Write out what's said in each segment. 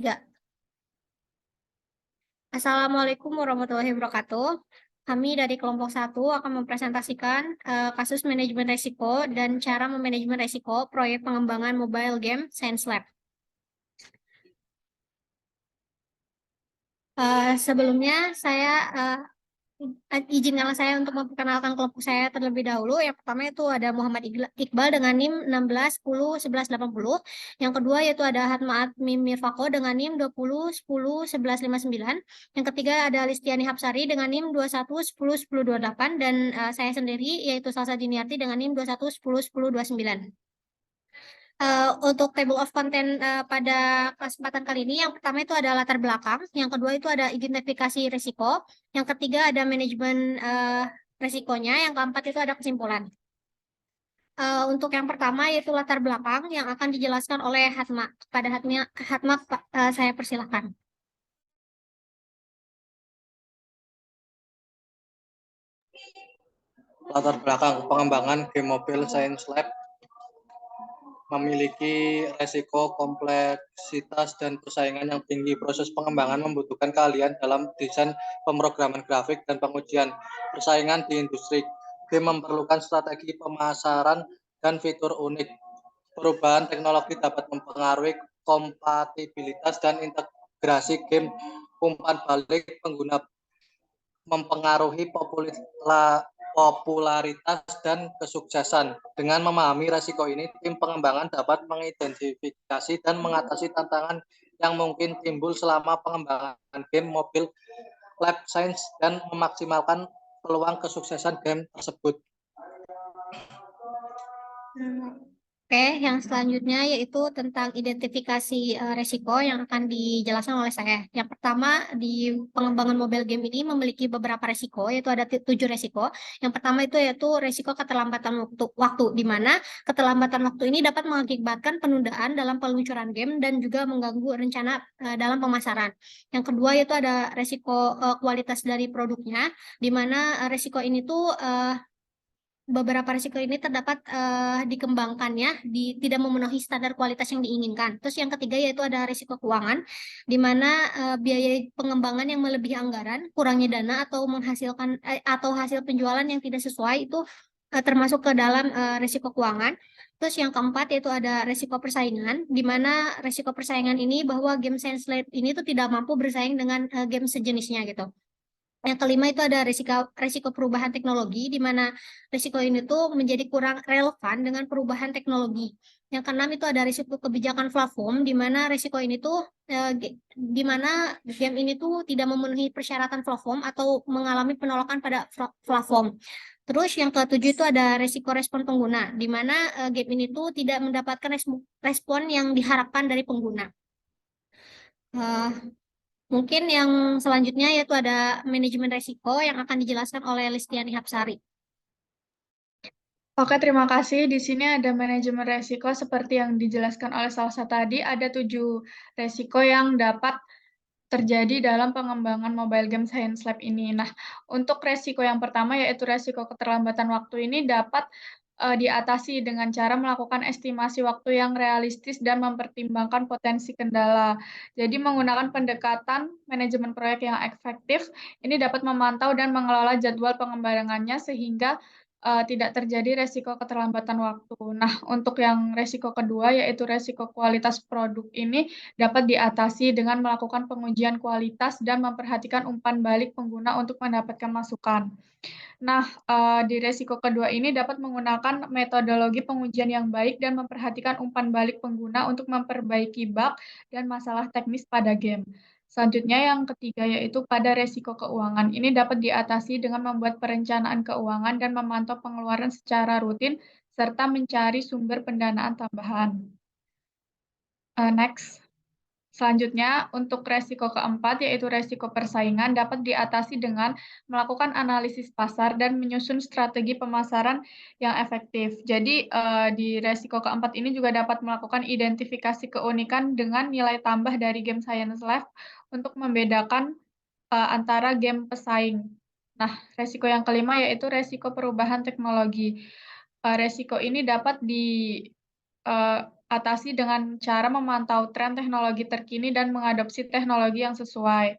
Ya. Assalamualaikum warahmatullahi wabarakatuh. Kami dari kelompok 1 akan mempresentasikan kasus manajemen risiko dan cara memanajemen risiko proyek pengembangan mobile game Science Lab. Sebelumnya saya izinkanlah saya untuk memperkenalkan kelompok saya terlebih dahulu. Yang pertama itu ada Muhammad Iqbal dengan NIM 16 10 11 80. Yang kedua yaitu ada Hatmaat Mim Mirfako dengan NIM 20 10 11 59. Yang ketiga ada Listiani Hapsari dengan NIM 21 10 10 28 dan saya sendiri yaitu Salsa Jiniarti dengan NIM 21 10 10 29. Untuk table of content pada kesempatan kali ini, yang pertama itu ada latar belakang, yang kedua itu ada identifikasi risiko, yang ketiga ada manajemen risikonya, yang keempat itu ada kesimpulan. Untuk yang pertama yaitu latar belakang yang akan dijelaskan oleh Hatma. Kepada Hatma saya persilahkan. Latar belakang pengembangan game mobile Science Lab memiliki resiko, kompleksitas, dan persaingan yang tinggi. Proses pengembangan membutuhkan keahlian dalam desain, pemrograman grafik, dan pengujian. Persaingan di industri game memerlukan strategi pemasaran dan fitur unik. Perubahan teknologi dapat mempengaruhi kompatibilitas dan integrasi game. Umpan balik pengguna mempengaruhi popularitas dan kesuksesan. Dengan memahami risiko ini, tim pengembangan dapat mengidentifikasi dan mengatasi tantangan yang mungkin timbul selama pengembangan game mobile lab science dan memaksimalkan peluang kesuksesan game tersebut. Oke, yang selanjutnya yaitu tentang identifikasi resiko yang akan dijelaskan oleh saya. Yang pertama, di pengembangan mobile game ini memiliki beberapa resiko, yaitu ada 7 resiko. Yang pertama itu yaitu resiko keterlambatan waktu, di mana keterlambatan waktu ini dapat mengakibatkan penundaan dalam peluncuran game dan juga mengganggu rencana dalam pemasaran. Yang kedua yaitu ada resiko kualitas dari produknya, di mana resiko ini tuh beberapa risiko ini terdapat dikembangkannya tidak memenuhi standar kualitas yang diinginkan. Terus yang ketiga yaitu ada risiko keuangan, di mana biaya pengembangan yang melebihi anggaran, kurangnya dana atau hasil penjualan yang tidak sesuai itu termasuk ke dalam risiko keuangan. Terus yang keempat yaitu ada risiko persaingan, di mana risiko persaingan ini bahwa game Science Lab ini tuh tidak mampu bersaing dengan game sejenisnya gitu. Yang kelima itu ada risiko perubahan teknologi, di mana risiko ini tuh menjadi kurang relevan dengan perubahan teknologi. Yang keenam itu ada risiko kebijakan platform, di mana risiko ini tuh di mana game ini tuh tidak memenuhi persyaratan platform atau mengalami penolakan pada platform. Terus yang ketujuh itu ada risiko respon pengguna, di mana game ini tuh tidak mendapatkan respon yang diharapkan dari pengguna. Mungkin yang selanjutnya yaitu ada manajemen risiko yang akan dijelaskan oleh Listiani Hapsari. Oke, terima kasih. Di sini ada manajemen resiko seperti yang dijelaskan oleh Salsa tadi. Ada 7 resiko yang dapat terjadi dalam pengembangan mobile game Science Lab ini. Nah, untuk resiko yang pertama yaitu resiko keterlambatan waktu ini dapat diatasi dengan cara melakukan estimasi waktu yang realistis dan mempertimbangkan potensi kendala. Jadi menggunakan pendekatan manajemen proyek yang efektif, ini dapat memantau dan mengelola jadwal pengembangannya sehingga tidak terjadi resiko keterlambatan waktu. Nah, untuk yang resiko kedua yaitu resiko kualitas produk ini dapat diatasi dengan melakukan pengujian kualitas dan memperhatikan umpan balik pengguna untuk mendapatkan masukan. Nah, di resiko kedua ini dapat menggunakan metodologi pengujian yang baik dan memperhatikan umpan balik pengguna untuk memperbaiki bug dan masalah teknis pada game. Selanjutnya yang ketiga yaitu pada resiko keuangan. Ini dapat diatasi dengan membuat perencanaan keuangan dan memantau pengeluaran secara rutin serta mencari sumber pendanaan tambahan. Next. Selanjutnya, untuk resiko keempat, yaitu resiko persaingan, dapat diatasi dengan melakukan analisis pasar dan menyusun strategi pemasaran yang efektif. Jadi, di resiko keempat ini juga dapat melakukan identifikasi keunikan dengan nilai tambah dari game Science Lab untuk membedakan antara game pesaing. Nah, resiko yang kelima yaitu resiko perubahan teknologi. Resiko ini dapat diatasi dengan cara memantau tren teknologi terkini dan mengadopsi teknologi yang sesuai.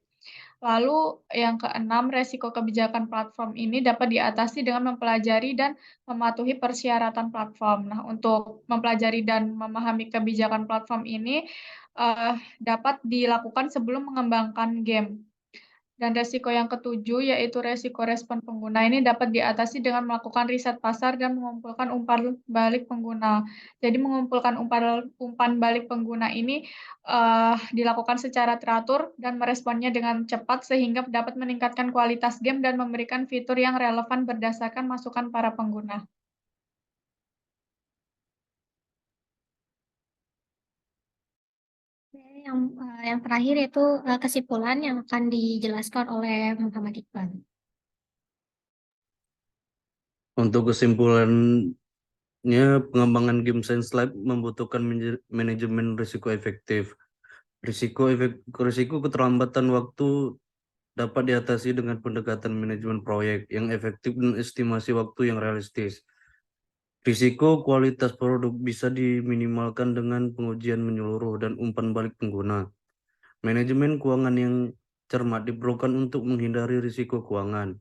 Lalu yang keenam, resiko kebijakan platform ini dapat diatasi dengan mempelajari dan mematuhi persyaratan platform. Nah, untuk mempelajari dan memahami kebijakan platform ini dapat dilakukan sebelum mengembangkan game. Dan resiko yang ketujuh, yaitu resiko respon pengguna ini dapat diatasi dengan melakukan riset pasar dan mengumpulkan umpan balik pengguna. Jadi mengumpulkan umpan balik pengguna ini dilakukan secara teratur dan meresponnya dengan cepat sehingga dapat meningkatkan kualitas game dan memberikan fitur yang relevan berdasarkan masukan para pengguna. Oke, yang terakhir itu kesimpulan yang akan dijelaskan oleh Muhammad Iqbal. Untuk kesimpulannya, pengembangan game science lab membutuhkan manajemen risiko efektif. Risiko keterlambatan waktu dapat diatasi dengan pendekatan manajemen proyek yang efektif dan estimasi waktu yang realistis. Risiko kualitas produk bisa diminimalkan dengan pengujian menyeluruh dan umpan balik pengguna. Manajemen keuangan yang cermat diperlukan untuk menghindari risiko keuangan.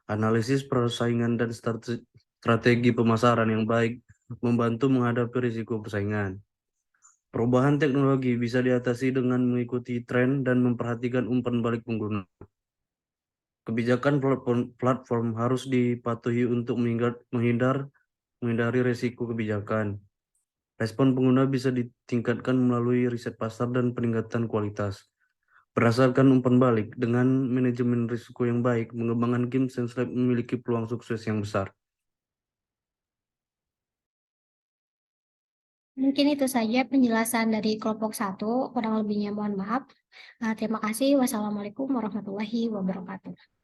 Analisis persaingan dan strategi pemasaran yang baik membantu menghadapi risiko persaingan. Perubahan teknologi bisa diatasi dengan mengikuti tren dan memperhatikan umpan balik pengguna. Kebijakan platform harus dipatuhi untuk menghindari risiko kebijakan. Respon pengguna bisa ditingkatkan melalui riset pasar dan peningkatan kualitas. Berdasarkan umpan balik, dengan manajemen risiko yang baik, mengembangkan game science lab memiliki peluang sukses yang besar. Mungkin itu saja penjelasan dari kelompok 1, kurang lebihnya mohon maaf. Terima kasih. Wassalamualaikum warahmatullahi wabarakatuh.